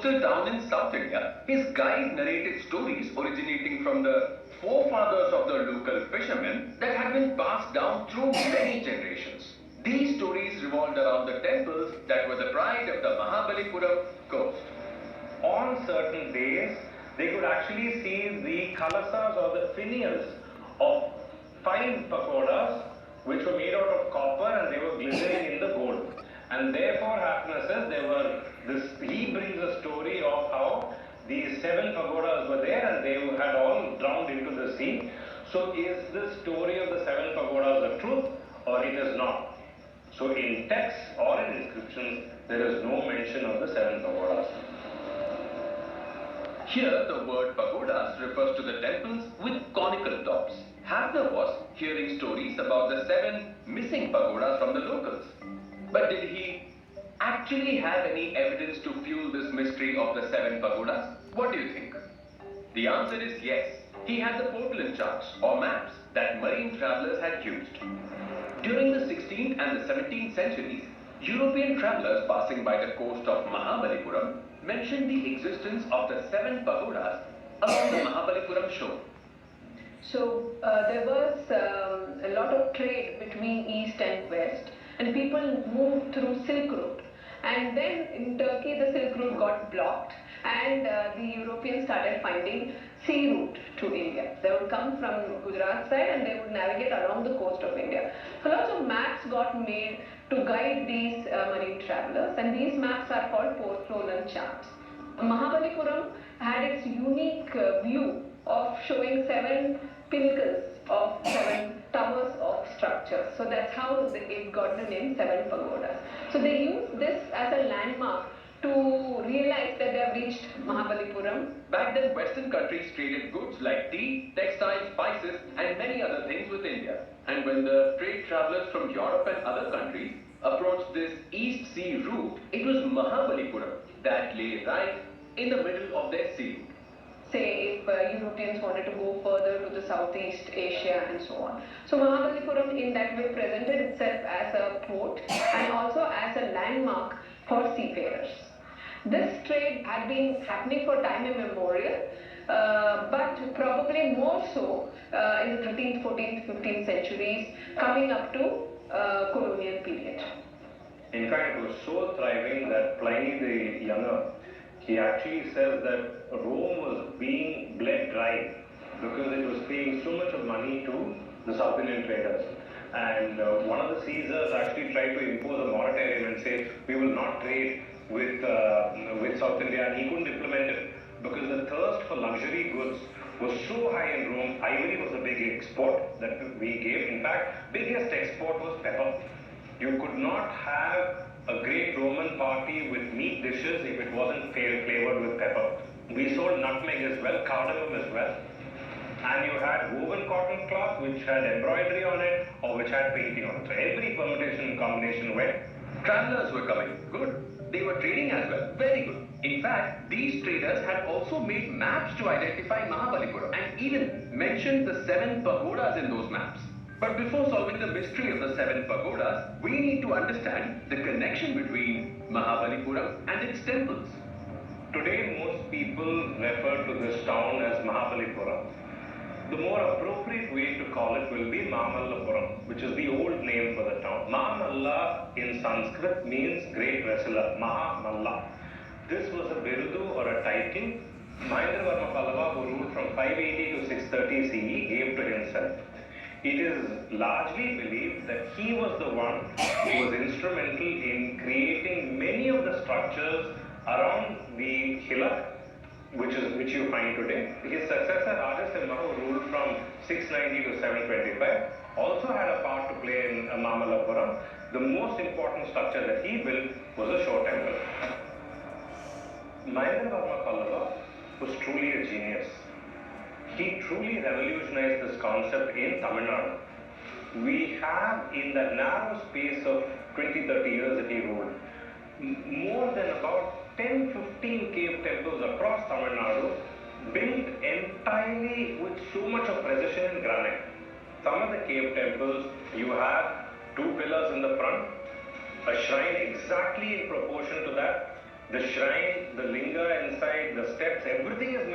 coastal town in South India, his guide narrated stories originating from the forefathers of the local fishermen that had been passed down through many generations. These stories revolved around the temples that were the pride of the Mahabalipuram coast. On certain days, they could actually see the kalasas or the finials of 5 pagodas which were made out of copper and they were glittering in the gold. And therefore, Happinesses, he brings a story of how these 7 pagodas were there and they had all drowned into the sea. So is the story of the 7 pagodas the truth or it is not? So in texts or in inscriptions, there is no mention of the 7 pagodas. Here, the word pagodas refers to the temples with conical tops. Hafner was hearing stories about the 7 missing pagodas from the locals. But did he actually have any evidence to fuel this mystery of the 7 pagodas? What do you think? The answer is yes. He had the portolan charts or maps that marine travelers had used. During the 16th and the 17th centuries, European travelers passing by the coast of Mahabalipuram mentioned the existence of the 7 pagodas along the Mahabalipuram shore. So there was a lot of trade between east and west, and people moved through Silk Road. And then in Turkey, the Silk Road got blocked, and the Europeans started finding sea route to India. They would come from Gujarat side and they would navigate along the coast of India. So lots of maps got made to guide these marine travelers, and these maps are called portolan charts. Mahabalipuram had its unique view of showing 7 pinnacles of 7 towers of structures. So that's how it got the name 7 pagodas. So they used this as a landmark to realize that they have reached Mahabalipuram. Back then, Western countries traded goods like tea, textiles, spices, and many other things with India. And when the trade travelers from Europe and other countries approached this East Sea route, it was Mahabalipuram that lay right in the middle of their sea route. Say if Europeans wanted to go further to the Southeast Asia and so on. So Mahabalipuram in that way presented itself as a port and also as a landmark for seafarers. This trade had been happening for time immemorial, but probably more so in the 13th, 14th, 15th centuries, coming up to colonial period. In fact, it was so thriving that Pliny the Younger, he actually says that Rome was being bled dry because it was paying so much of money to the South Indian traders. And one of the Caesars actually tried to impose a moratorium and say, we will not trade with South India, and he couldn't implement it because the thirst for luxury goods was so high in Rome. Ivory was a big export that we gave. In fact, biggest export was pepper. You could not have a great Roman party with meat dishes if it wasn't flavored with pepper. We sold nutmeg as well, cardamom as well. And you had woven cotton cloth which had embroidery on it or which had painting on it. So every permutation and combination went. Travelers were coming. Good. They were trading as well. Very good. In fact, these traders had also made maps to identify Mahabalipuram and even mentioned the 7 pagodas in those maps. But before solving the mystery of the 7 pagodas, we need to understand the connection between Mahabalipuram and its temples. Today, most people refer to this town as Mahabalipuram. The more appropriate way to call it will be Mamallapuram, which is the old name for the town. Mamalla in Sanskrit means great wrestler, Mahamalla. This was a birudu or a title Mahendravarma Pallava, who ruled from 580 to 630 CE, gave to himself. It is largely believed that he was the one who was instrumental in creating many of the structures around the hillock, which you find today. His successor Rajasimha, who ruled from 690 to 725, also had a part to play in Mamallapuram. The most important structure that he built was a shore temple. Mahendravarma Pallava was truly a genius. He truly revolutionized this concept in Tamil Nadu. We have, in that narrow space of 20-30 years that he ruled, more than about 10-15 cave temples across Tamil Nadu, built entirely with so much of precision in granite. Some of the cave temples, you have 2 pillars in the front, a shrine exactly in proportion to that. The shrine, the linga and inside, the steps, everything is made